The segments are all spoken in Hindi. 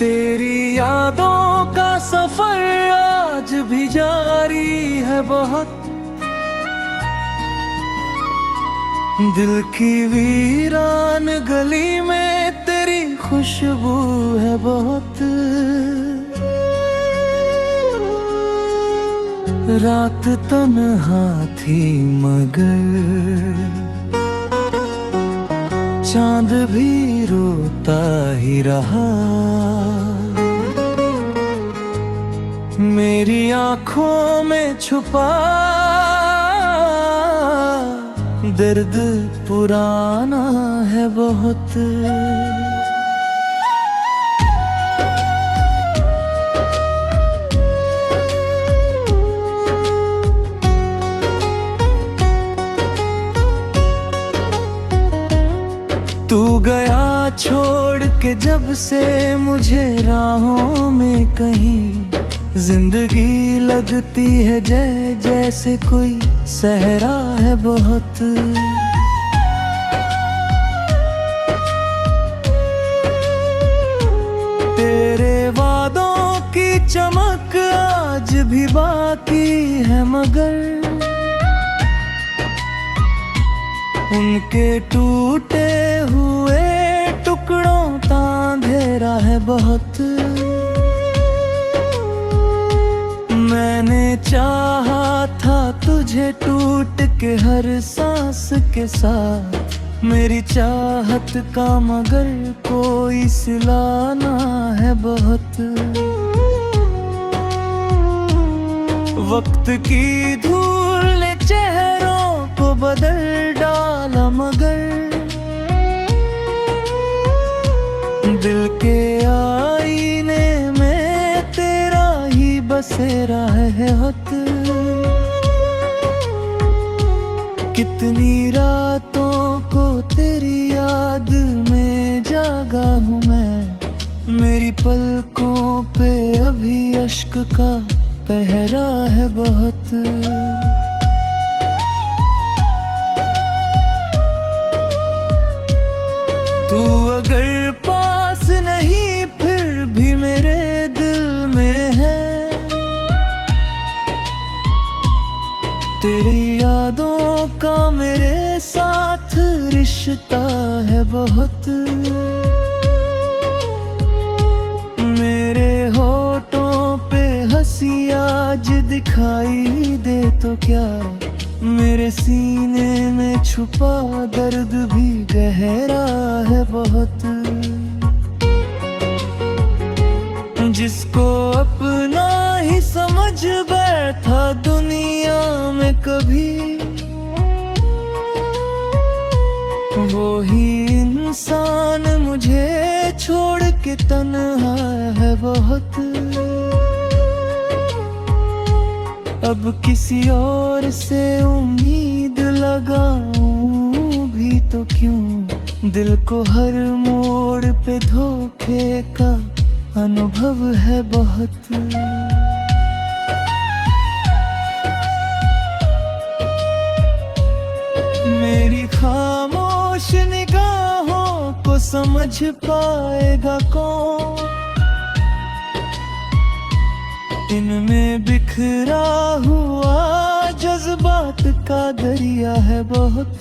तेरी यादों का सफर आज भी जारी है बहुत। दिल की वीरान गली में तेरी खुशबू है बहुत। रात तन्हा थी मगर चांद भी रोता ही रहा। मेरी आंखों में छुपा दर्द पुराना है बहुत। तू गया छोड़ के जब से मुझे राहों में कहीं, जिंदगी लगती है जैसे कोई सहरा है बहुत। तेरे वादों की चमक आज भी बाकी है मगर उनके टूटे हुए टुकड़ों का अंधेरा है बहुत। मैंने चाहा था तुझे टूट के हर सांस के साथ, मेरी चाहत का मगर कोई सिला ना है बहुत। वक्त की धूल ने चेहरों को बदल डाला मगर दिल के आईने में तेरा ही बसेरा है हत। कितनी रातों को तेरी याद में जागा हूँ मैं, मेरी पलकों पे अभी अश्क का पहरा है बहुत। तू अगर पास नहीं फिर भी मेरे दिल में है, तेरी यादों का मेरे साथ रिश्ता है बहुत। मेरे होठों पे हंसी आज दिखाई दे तो क्या, मेरे सीने में छुपा दर्द भी गहरा है बहुत। जिसको अपना ही समझ बैठा दुनिया में कभी, वो ही इंसान मुझे छोड़ के तन्हा है बहुत। अब किसी और से उम्मीद लगाऊं भी तो क्यों, दिल को हर मोड़ पे धोखे का अनुभव है बहुत। मेरी खामोश निगाहों को समझ पाएगा कौन, इनमें बिखरा हुआ जज्बात का दरिया है बहुत।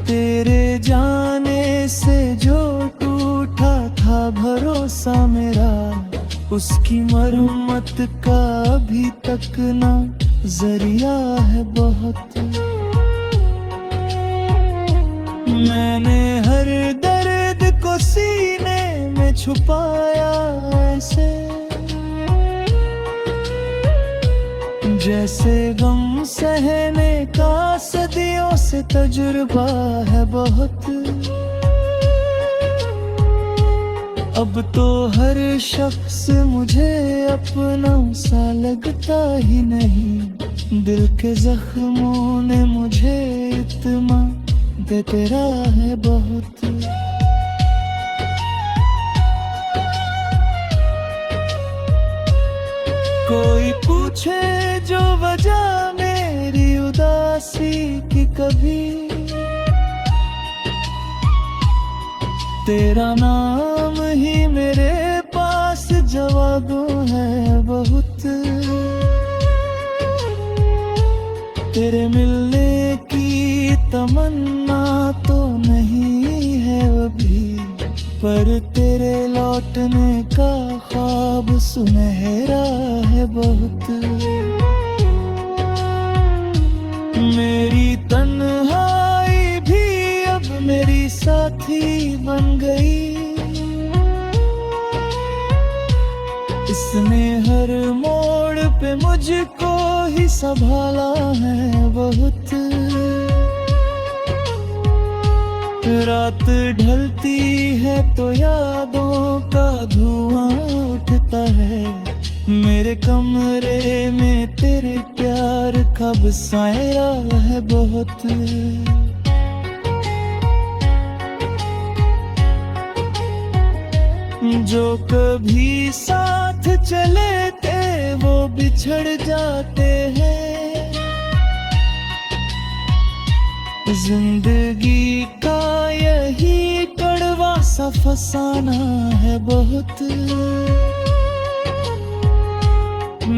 तेरे जाने से जो टूटा था भरोसा मेरा, उसकी मरम्मत का अभी तक ना जरिया है बहुत। मैंने हर दर्द को सीने में छुपाया ऐसे, जैसे गम सहने का सदियों से तजुर्बा है बहुत। अब तो हर शख्स मुझे अपना सा लगता ही नहीं, दिल के जख्मों ने मुझे इत्मा दे तेरा है बहुत। कोई पूछे जो वजह मेरी उदासी की कभी, तेरा नाम ही मेरे पास जवाब है बहुत। तेरे मिलने की तमन्ना तो नहीं है अभी, पर तेरे लौटने का ख्वाब सुनहरा है बहुत। मेरी तन्हाई भी अब मेरी साथी बन गई, इसने हर मोड़ पे मुझको ही संभाला है बहुत। रात ढलती है तो यादों का धुआं उठता है, मेरे कमरे में तेरे प्यार का बसाया है बहुत। जो कभी साथ चले थे वो बिछड़ जाते हैं, जिंदगी का यही कड़वा सा फसाना है बहुत।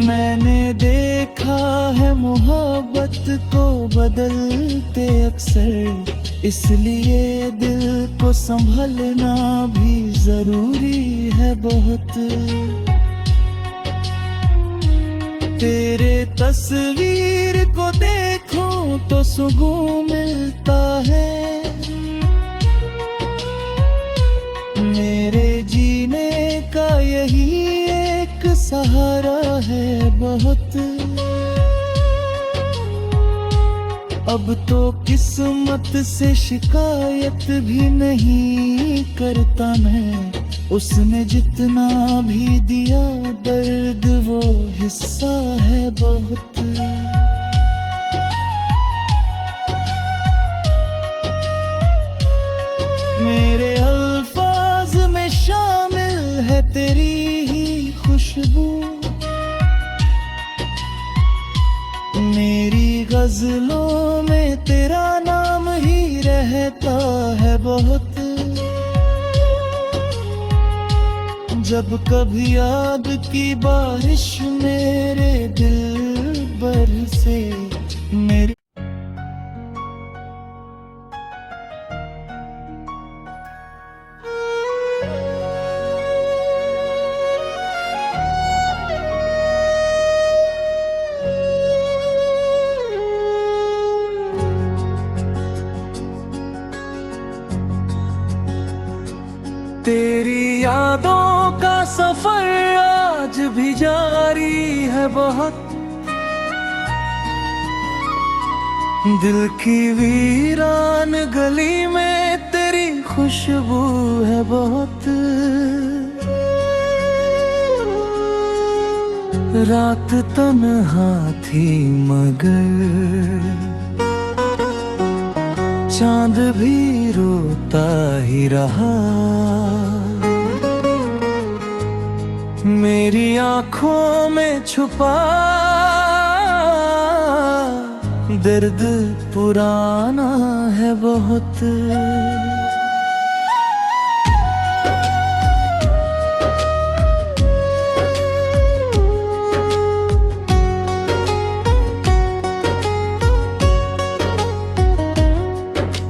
मैंने देखा है मोहब्बत को बदलते अक्सर, इसलिए दिल को संभलना भी जरूरी है बहुत। तेरे तस्वीर को देखूं तो सुकून मिलता है, मेरे जीने का यही एक सहारा है बहुत। अब तो किस्मत से शिकायत भी नहीं करता मैं, उसने जितना भी दिया दर्द वो हिस्सा है बहुत। मेरे अल्फाज में शामिल है तेरी ही खुशबू, मेरी गजलों में तेरा नाम ही रहता है बहुत। जब कभी याद की बारिश मेरे दिल बरसे, मेरी तेरी यादों का सफर आज भी जारी है बहुत। दिल की वीरान गली में तेरी खुशबू है बहुत। रात तन्हा थी मगर चांद भी रोता ही रहा, मेरी आँखों में छुपा दर्द पुराना है बहुत।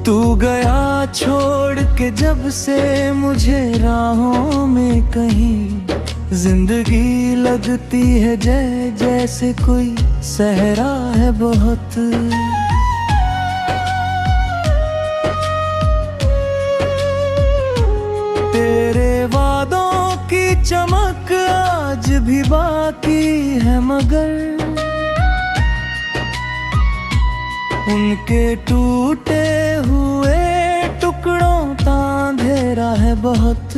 तू गया छोड़ के जब से मुझे राहों में कहीं, जिंदगी लगती है जैसे कोई सहरा है बहुत। तेरे वादों की चमक आज भी बाकी है मगर उनके टूटे हुए टुकड़ों का अंधेरा है बहुत।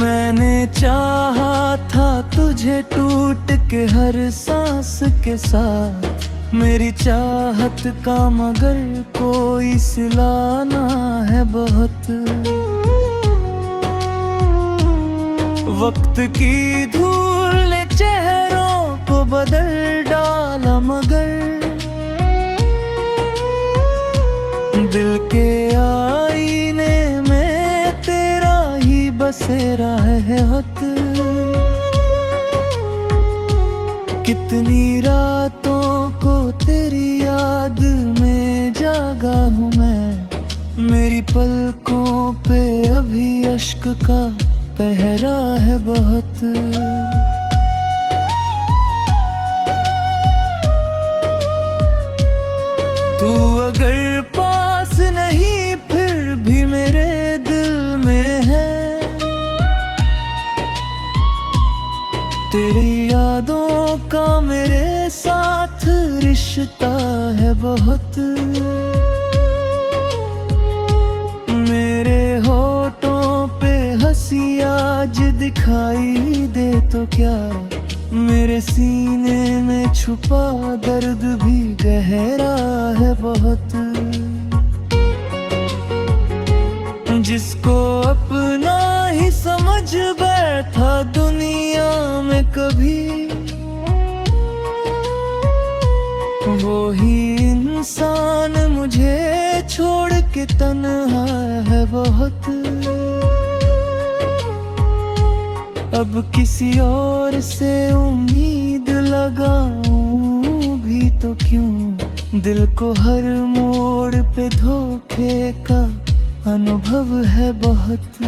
मैंने चाहा था तुझे टूट के हर सांस के साथ, मेरी चाहत का मगर कोई सिलाना है बहुत। वक्त की धूल ने चेहरों को बदल डाला मगर दिल के बसेरा है हद। कितनी रातों को तेरी याद में जागा हूँ मैं, मेरी पलकों पे अभी अश्क का पहरा है बहुत। तू अगर पास नहीं फिर भी मेरे दिल में है, तेरी यादों का मेरे साथ रिश्ता है बहुत। मेरे होठों पे हंसी आज दिखाई दे तो क्या, मेरे सीने में छुपा दर्द भी गहरा है बहुत। जिसको अपना ही समझ बैठा दुनिया में कभी, वो ही इंसान मुझे छोड़ के तन्हा है बहुत। अब किसी और से उम्मीद लगाऊं भी तो क्यों, दिल को हर मोड़ पे धोखे का अनुभव है बहुत।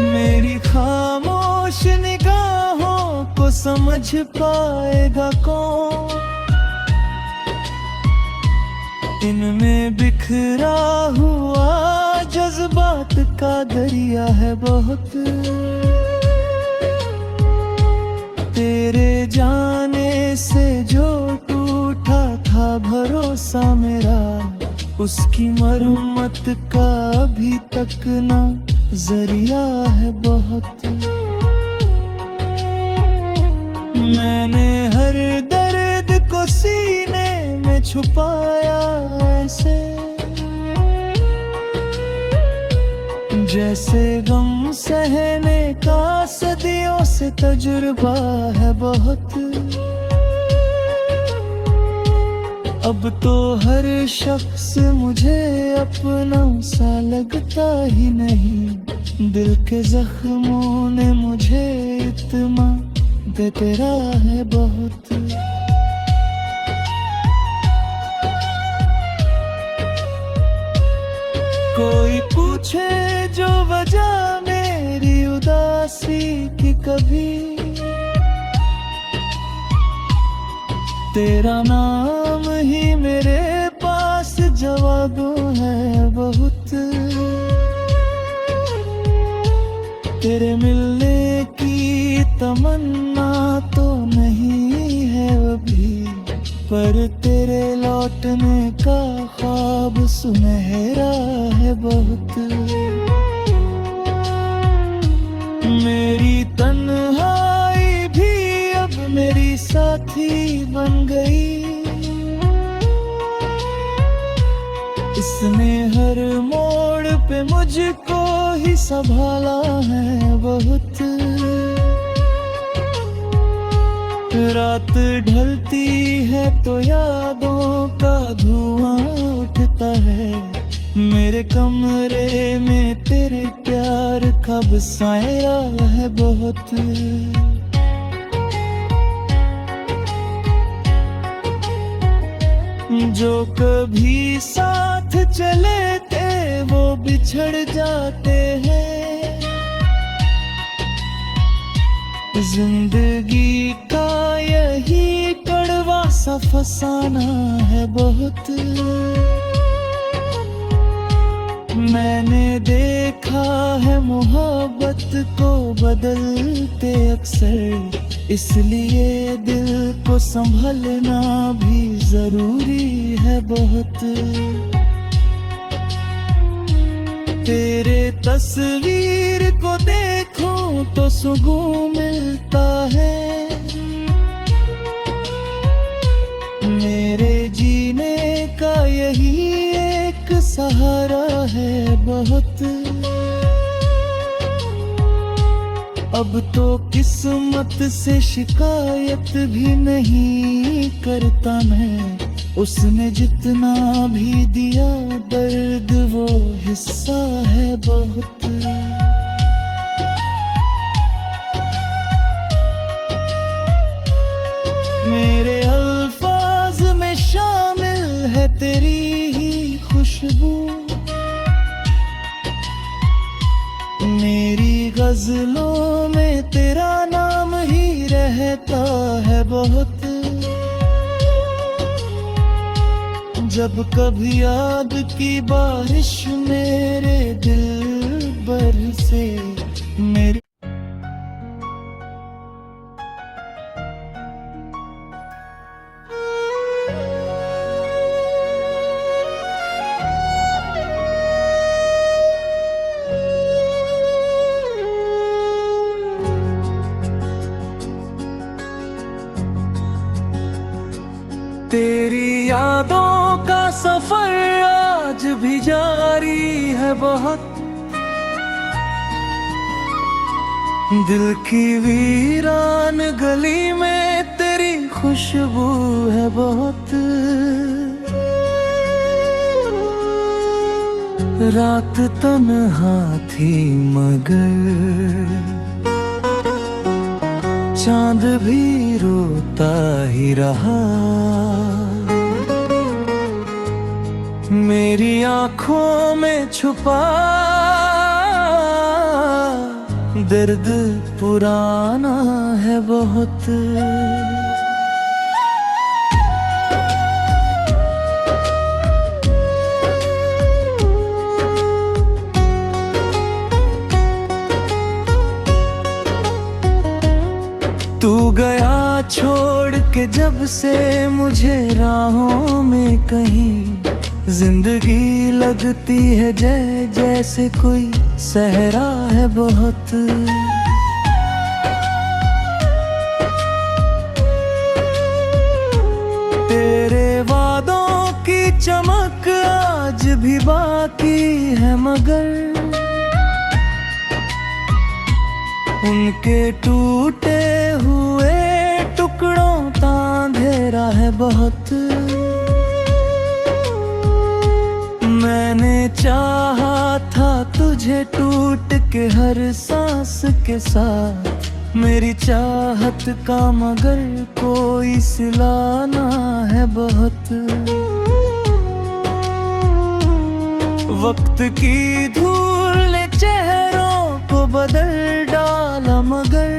मेरी खामोश निगाहों को समझ पाएगा कौन, इनमें बिखरा हुआ जज्बात का दरिया है बहुत। तेरे जाने से जो टूटा था भरोसा मेरा, उसकी मरम्मत का अभी तक ना जरिया है बहुत। मैंने हर दर्द को सीने में छुपाया ऐसे, जैसे गम सहने का सदियों से तजुर्बा है बहुत। अब तो हर शख्स मुझे अपना सा लगता ही नहीं, दिल के जख्मों ने मुझे इत्मा दे तेरा है बहुत। कोई पूछे जो वजह मेरी उदासी की कभी, तेरा नाम ही मेरे पास जवाब है बहुत। तेरे मिलने की तमन्ना तो नहीं है अभी, पर तेरे लौटने का ख्वाब सुनहरा है बहुत। मेरी तन्हाई भी अब मेरी साथी बन गई, इसने हर मोड़ पे मुझको ही संभाला है बहुत। रात ढलती है तो यादों का धुआं उठता है, मेरे कमरे में तेरे प्यार का बसाया है बहुत। जो कभी साथ चले थे वो बिछड़ जाते हैं, जिंदगी का यही कड़वा सा फसाना है बहुत। मैंने देखा है मोहब्बत को बदलते अक्सर, इसलिए दिल को संभलना भी जरूरी है बहुत। तेरे तस्वीर को देखूं तो सुकून मिलता है, मेरे जीने का यही एक सहारा है बहुत। अब तो किस्मत से शिकायत भी नहीं करता मैं, उसने जितना भी दिया दर्द वो हिस्सा है बहुत। मेरे अल्फाज में शामिल है तेरी ही खुशबू, मेरी गजलों में तेरा नाम ही रहता है बहुत। जब कभी याद की बारिश मेरे दिल बरसे, मेरी तेरी यादों का सफर आज भी जारी है बहुत। दिल की वीरान गली में तेरी खुशबू है बहुत। रात तन्हा थी मगर चांद भी रोता ही रहा। मेरी आँखों में छुपा दर्द पुराना है बहुत। तू गया छोड़ के जब से मुझे राहों में कहीं, जिंदगी लगती है जैसे कोई सहरा है बहुत। तेरे वादों की चमक आज भी बाकी है मगर उनके टूटे हुए टुकड़ों का अंधेरा है बहुत। मैंने चाहा था तुझे टूट के हर सांस के साथ, मेरी चाहत का मगर कोई सिलाना है बहुत। वक्त की धूल ने चेहरों को बदल डाला मगर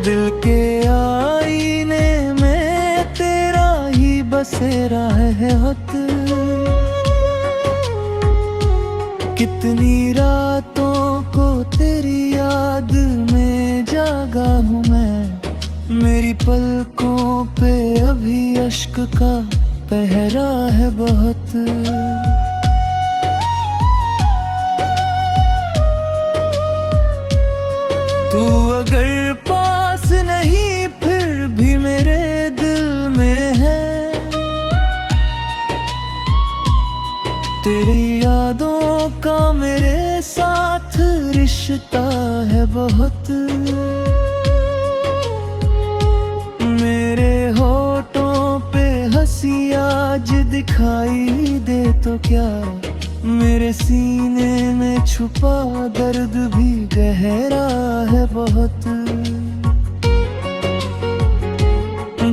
दिल के आईने में तेरा ही बसेरा है हत। कितनी रातों को तेरी याद में जागा हूँ मैं, मेरी पलकों पे अभी अश्क का पहरा है बहुत। तू अगर पास नहीं फिर भी मेरे दिल में है, तेरी यादों का मेरे साथ रिश्ता है बहुत। मेरे होठों पे हंसी आज दिखाई दे तो क्या, मेरे सीने में छुपा दर्द भी गहरा है बहुत।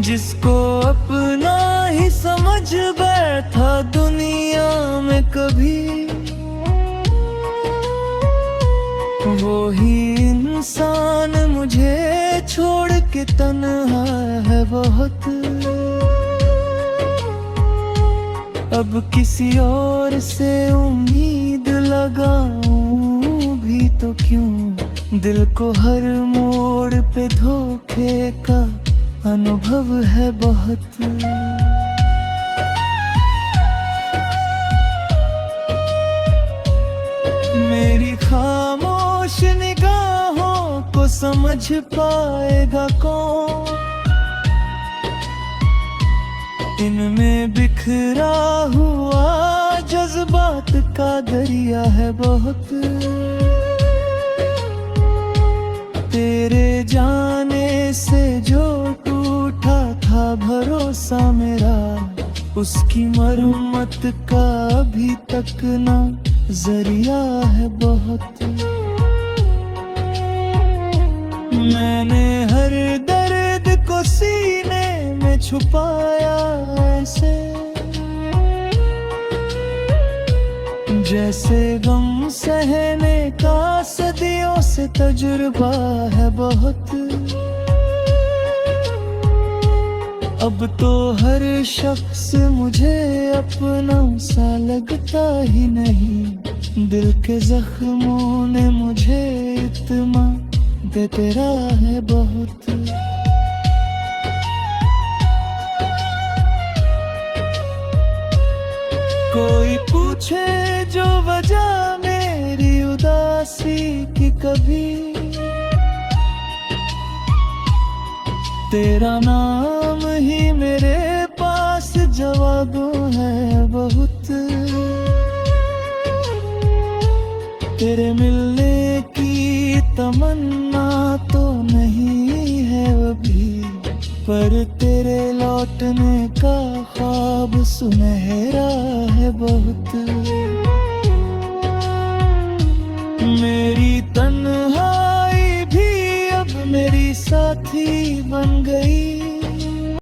जिसको अपना ही समझ बैठा दुनिया में कभी, वो ही इंसान मुझे छोड़ के तन्हा है बहुत। अब किसी और से उम्मीद लगाऊं भी तो क्यों, दिल को हर मोड़ पे धोखे का अनुभव है बहुत। मेरी खामोश निगाहों को समझ पाएगा कौन, इनमें बिखरा हुआ जज्बात का दरिया है बहुत। तेरे जाने से जो टूटा था था भरोसा मेरा, उसकी मरम्मत का अभी तक ना जरिया है बहुत। मैंने हर दर्द को सीने में छुपाया ऐसे, जैसे गम सहने का सदियों से तजुर्बा है बहुत। अब तो हर शख्स मुझे अपना सा लगता ही नहीं, दिल के जख्मों ने मुझे इत्मा देते रहा है बहुत। कोई पूछे जो वजह मेरी उदासी की, कभी तेरा नाम ही मेरे पास जवाब है बहुत। तेरे मिलने की तमन्ना तो नहीं है अभी, पर तेरे लौटने का ख्वाब सुनहरा है बहुत। मेरी तन्हाई भी अब मेरी साथी बन गई,